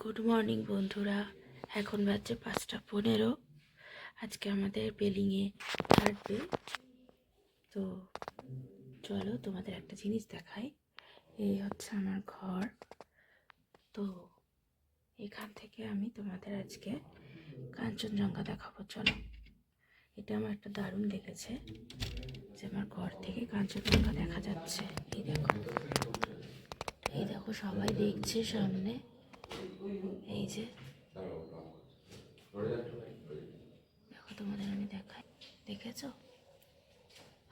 Good morning বন্ধুরা। এখন বাজছে 5:15। আজকে আমাদের বেলিংয়ে থার্ড ডে। তো চলো তোমাদের একটা জিনিস দেখাই। এই হচ্ছে আমার ঘর। তো এখান থেকে আমি তোমাদের আজকে কাঞ্চনজঙ্ঘা দেখাবো। চলো, এটা আমার একটা দারুণ লেগেছে যে আমার ঘর থেকে কাঞ্চনজঙ্ঘা দেখা যাচ্ছে। এই দেখো সবাই দেখছে সামনে। এই যে দেখো, তোমাদের আমি দেখাই। দেখেছো,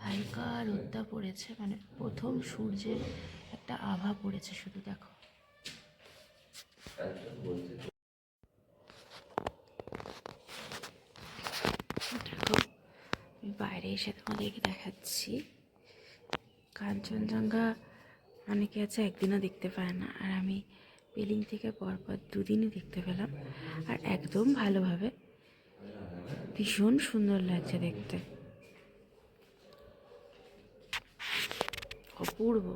হালকা রোদটা পড়েছে, মানে প্রথম সূর্যের একটা আভা পড়েছে। শুধু দেখো, দেখো আমি বাইরে এসে তোমাদেরকে দেখাচ্ছি। কাঞ্চনজঙ্ঘা অনেকে আছে একদিনও দেখতে পায় না, আর আমি বেলিং থেকে পরপর দুদিনই দেখতে পেলাম, আর একদম ভালোভাবে। ভীষণ সুন্দর লাগছে দেখতে, অপূর্ব।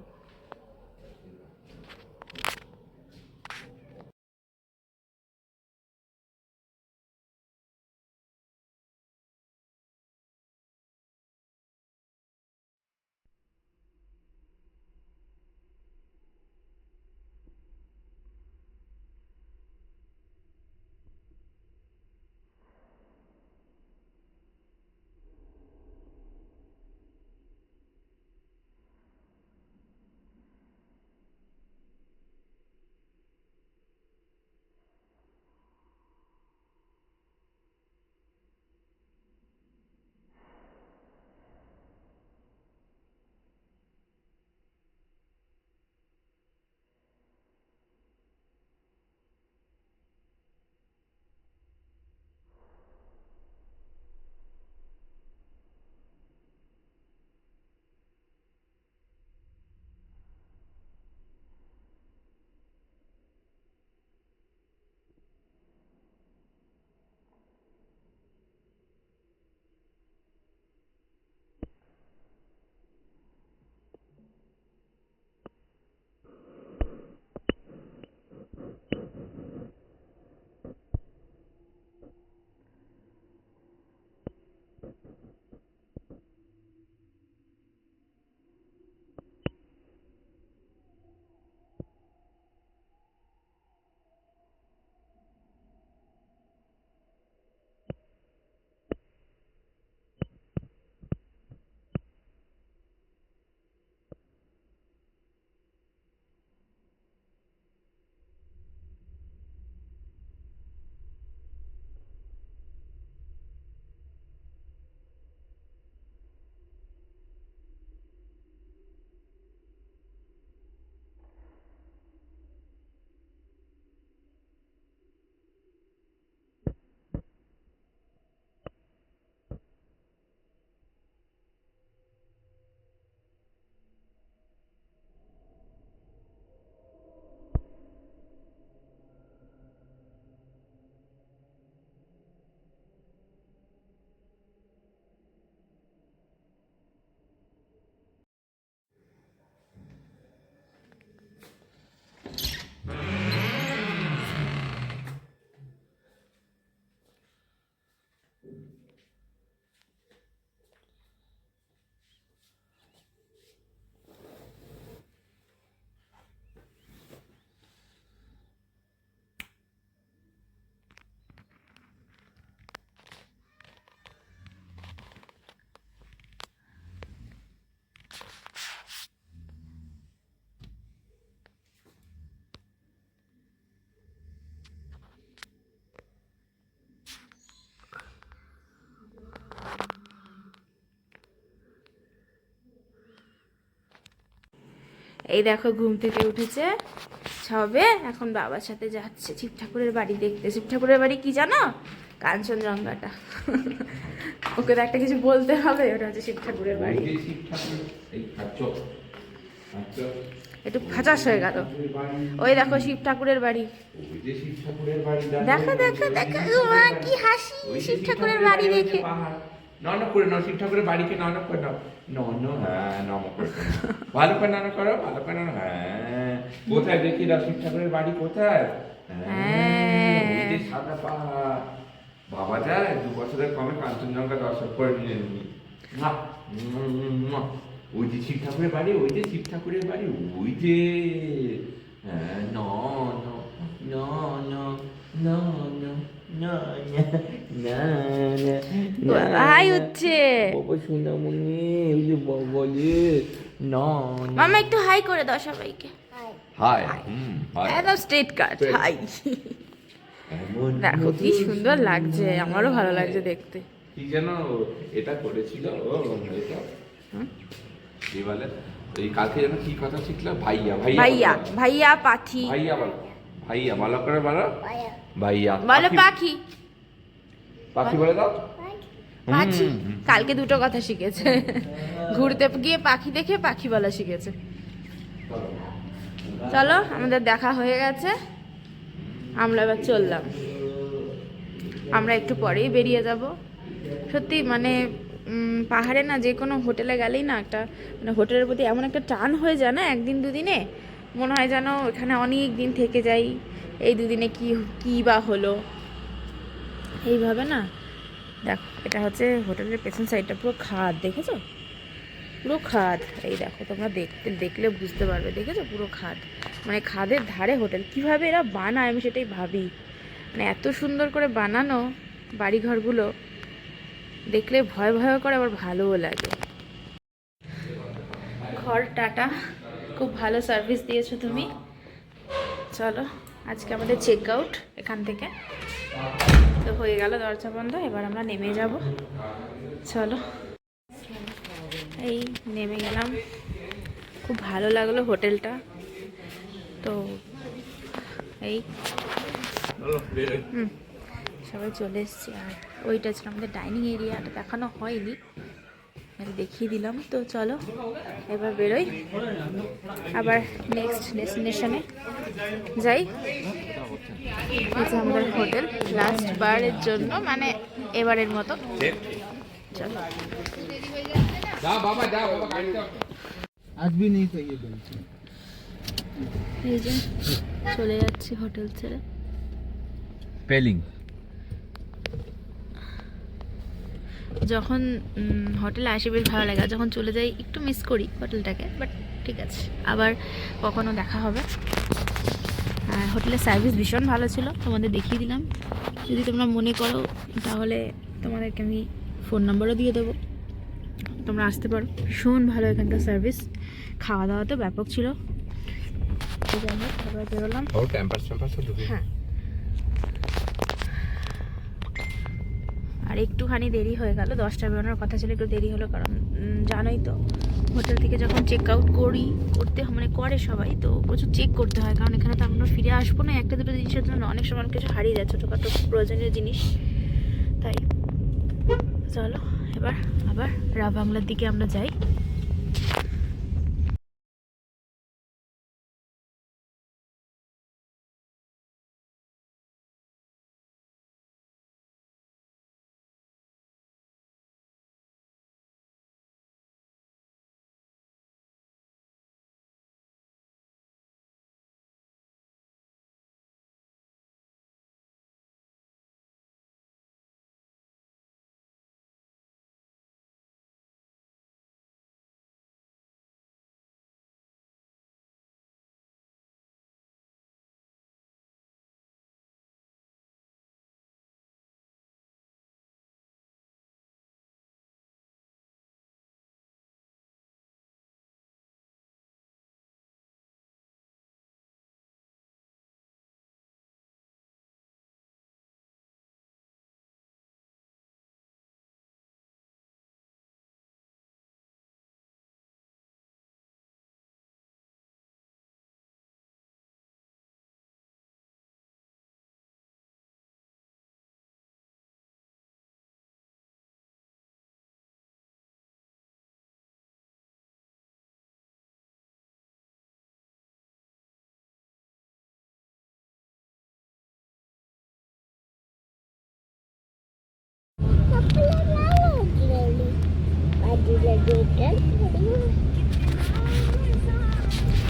এই দেখো, ঘুম থেকে উঠেছে সবে, এখন বাবার সাথে যাচ্ছে শিব ঠাকুরের বাড়ি দেখতে। শিব ঠাকুরের বাড়ি কি জানো? কাঞ্চনজঙ্ঘাটা। ওকে তো একটা কিছু বলতে হবে। ওটা হচ্ছে শিব ঠাকুরের বাড়ি। একটু ফাঁচাস হয়ে গেল। ওই দেখো শিব ঠাকুরের বাড়ি। দেখো দেখো দেখো, কি হাসি শিব ঠাকুরের বাড়ি দেখে। নন করে নাও, শিব ঠাকুরের বাড়িকে নন করে নাও। নন, হ্যাঁ নম করে। ভালো করে নন করো, ভালো করে নন, হ্যাঁ কোথায় দেখি না শিব ঠাকুরের বাড়ি কোথায়? হ্যাঁ। ওই যে সাদা পাহাড়। বাবা যায় 2 বছরের কমে কাঞ্চনজঙ্ঘা দর্শন করে নিয়ে এলি। ওই যে শিব ঠাকুরের বাড়ি, ওই যে শিব ঠাকুরের বাড়ি, ওই যে হ্যাঁ, ন ন ন ন ন ন না না না না হাই হচ্ছে। বাবা সোনামণি, ওই যে বলে না না। মামা একটু হাই করে দাও সবাইকে। High high. একদম স্ট্রেট কাট Straight. হাই। দেখো কি সুন্দর লাগছে, আমারও ভালো লাগছে দেখতে। কি যেন এটা করেছিল ও এটা কি বলে এই কালকে যেন কি কথা শিখলো ভাইয়া ভাইয়া ভাইয়া ভাইয়া পাখি ভাইয়া বলো ভাইয়া ভালো করে বলো ভাইয়া বলো পাখি পাখি বলে দাও পাখি। কালকে দুটো কথা শিখেছে, ঘুরতে গিয়ে পাখি দেখে পাখি বলা শিখেছে। চলো আমাদের দেখা হয়ে গেছে, আমরা এবার চললাম। আমরা একটু পরেই বেরিয়ে যাব। সত্যি মানে পাহাড়ে না যে কোনো হোটেলে গেলেই না একটা মানে হোটেলের প্রতি এমন একটা টান হয়ে যায় না, একদিন দুদিনে মনে হয় যেন এখানে অনেক দিন থেকে যাই, এই দুদিনে কি বা হলো এইভাবে না। দেখো এটা হচ্ছে হোটেলের পেছন সাইডটা, পুরো খাদ, দেখেছো পুরো খাদ। এই দেখো তোমরা দেখলে বুঝতে পারবে, দেখেছো পুরো খাদ, মানে খাদের ধারে হোটেল। কিভাবে এরা বানায় আমি সেটাই ভাবি, মানে এত সুন্দর করে বানানো বাড়িঘরগুলো দেখলে ভয় ভয় করে, আবার ভালোও লাগে। ঘর টাটা, খুব ভালো সার্ভিস দিয়েছো তুমি। চলো আজকে আমাদের চেক আউট এখান থেকে তো হয়ে গেল, দরজা বন্ধ, এবার আমরা নেমে যাব। চলো এই নেমে গেলাম, খুব ভালো লাগলো হোটেলটা। তো এই সবাই চলে এসছি। আর ওইটা ছিল আমাদের ডাইনিং এরিয়াটা, দেখানো হয়নি, আমি দেখিয়ে দিলাম। তো চলো এবার বেরোই, আবার নেক্সট ডেস্টিনেশনে যাই। এটা আমাদের হোটেল লাস্ট বারের জন্য, মানে এবারের মতো। চলো आज भी नहीं चाहिए बोलते। এই যে চলে যাচ্ছি হোটেল ছেড়ে। পেলিং যখন হোটেলে আসি বেশ ভালো লাগে, আর যখন চলে যাই একটু মিস করি হোটেলটাকে, বাট ঠিক আছে, আবার কখনো দেখা হবে। হোটেলের সার্ভিস ভীষণ ভালো ছিল, তোমাদের দেখিয়ে দিলাম। যদি তোমরা মনে করো তাহলে তোমাদেরকে আমি ফোন নাম্বারও দিয়ে দেবো, তোমরা আসতে পারো। ভীষণ ভালো এখানকার সার্ভিস, খাওয়া দাওয়া তো ব্যাপক ছিল। ঠিক আছে তারপরে বেরোলাম। হ্যাঁ, আর একটুখানি দেরি হয়ে গেল, 10টা বেরোনোর কথা ছিল, একটু দেরি হলো, কারণ জানোই তো হোটেল থেকে যখন চেক আউট করতে মানে করে সবাই, তো প্রচুর চেক করতে হয়, কারণ এখানে তো আমরা ফিরে আসবো না একটা দুটো জিনিসের জন্য, অনেক সময় কিছু হারিয়ে যায়, ছোটোখাটো প্রয়োজনীয় জিনিস। তাই চলো এবার আবার বাংলার দিকে আমরা যাই।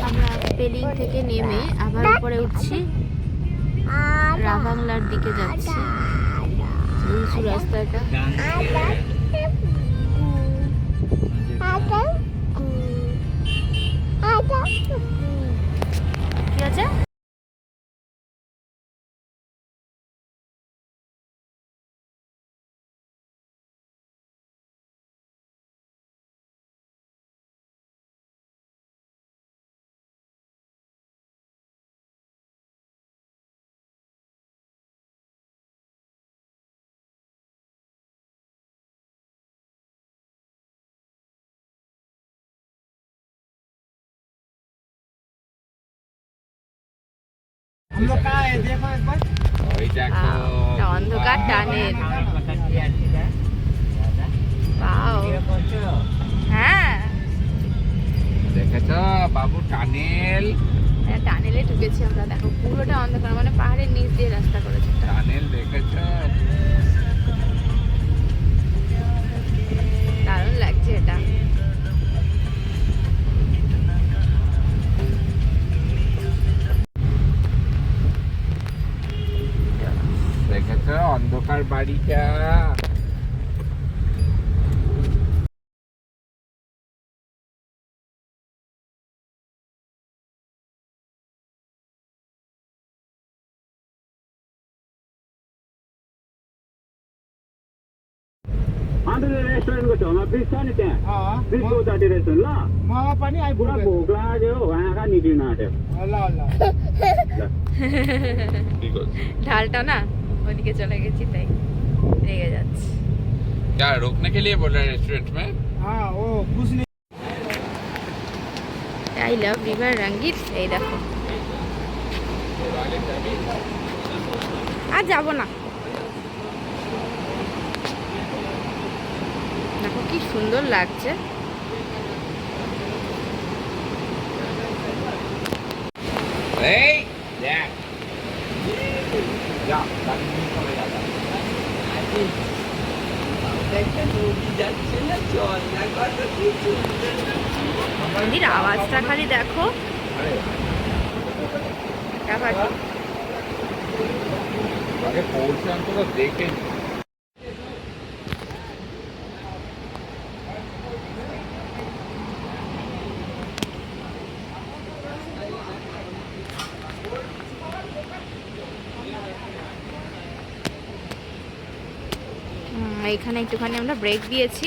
আমরা পেলিং থেকে নেমে আবার উপরে উঠছি, রাবাংলার দিকে যাচ্ছি। উঁচু রাস্তাটা। কি আছে? हम लोग कहाँ है देखो एक बार। ওই দেখো এটা অন্ধকার টানেল। Wow. হ্যাঁ, দেখেছো বাবু টানেল, টানেলে ঢুকেছি আমরা। দেখো পুরোটা অন্ধকার, মানে পাহাড়ের নিচ দিয়ে রাস্তা করেছে। টানেল দেখেছো? দারুণ লাগছে এটা। দেখেছো অন্ধকার বাড়িটা? रेस्टुरेन्ट को छेउमा ब्रिज छ नि त्यहाँ ब्रिजको उतापट्टि रेस्टुरेन्ट ल म पनि पुरा आइपुग्यो। भोक लाग्यो आँखा निक्लिन आँट्यो ल ल ঢালটা না ওদিকে চলে গেছি, তাই রেগে যাচ্ছে। क्या रोकने के लिए बोल रहा है रेस्टोरेंट में? हाँ वो कुछ नहीं। আই লাভ রিভার রঙ্গিত। এই দেখো, আর যাবো না। দেখো কি সুন্দর লাগছে। এই দেখ যা তার নিয়ে চলে যাবে। নদীর আওয়াজটা খালি দেখো। টাকাটা আগে পৌঁছে অন্তত দেখে নি। এইখানে একটুখানি আমরা ব্রেক দিয়েছি।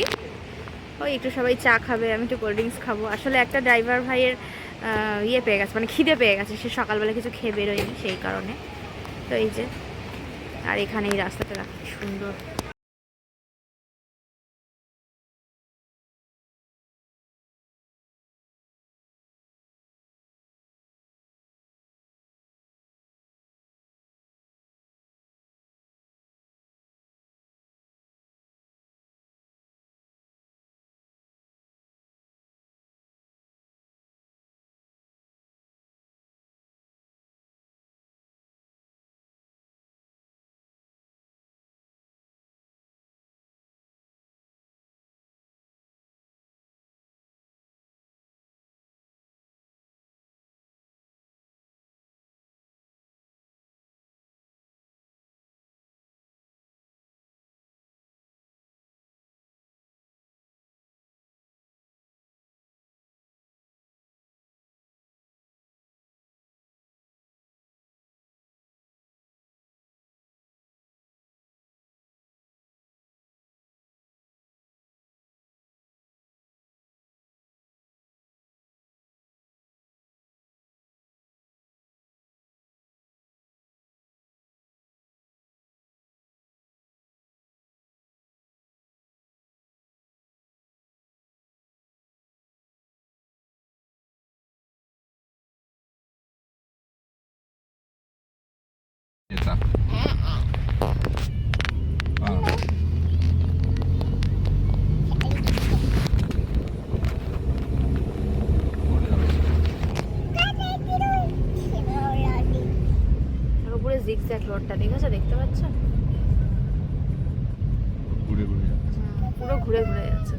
ওই একটু সবাই চা খাবে, আমি একটু কোল্ড ড্রিঙ্কস খাবো। আসলে একটা ড্রাইভার ভাইয়ের ইয়ে পেয়ে গেছে, মানে খিদে পেয়ে গেছে। সে সকালবেলা কিছু খেয়ে বেরোয়নি, সেই কারণে। তো এই যে, আর এখানে এই রাস্তাটা দেখো কি সুন্দর। যেটা উপরে জিগজ্যাগ রোডটা দেখেছো, দেখতে পাচ্ছ? ঘুরে ঘুরে যাচ্ছে। পুরো ঘুরে ঘুরে যাচ্ছে।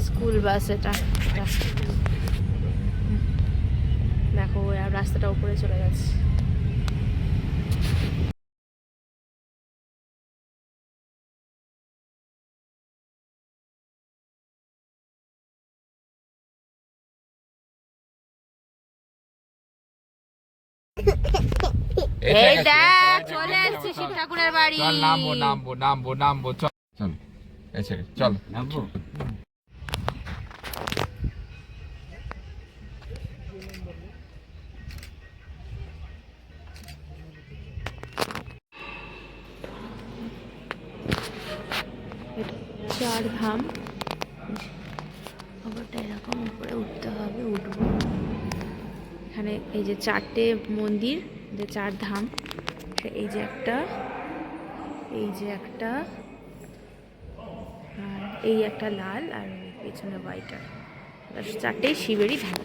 স্কুল বাস এটা। দেখো আর রাস্তাটা উপরে চলে গেছে। এই দেখ চলে এসেছি শিব ঠাকুরের বাড়ি। চল নামবো চল চল এসে চল নামবো। চার ধাম, খবরটা এরকম উপরে উঠতে হবে, উঠবো। এখানে এই যে 4টে মন্দির, যে 4 ধাম, এই যে একটা, এই যে একটা, আর এই একটা লাল, আর পেছনে হোয়াইট, আর 4টেই শিবেরই ধাম।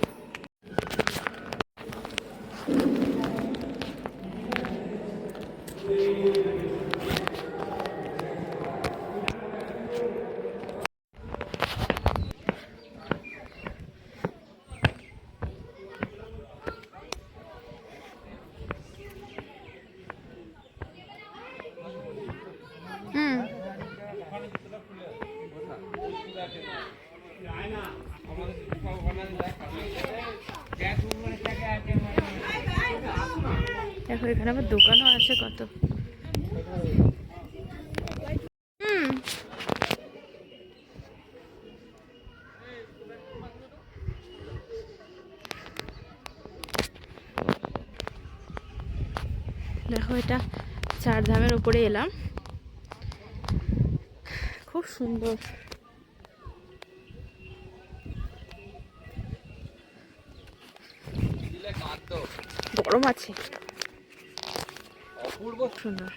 দেখো এখানে আবার দোকানও আছে কত। দেখো এটা 4 ধামের উপরে এলাম, খুব সুন্দর। গরম আছে, অপূর্ব সুন্দর।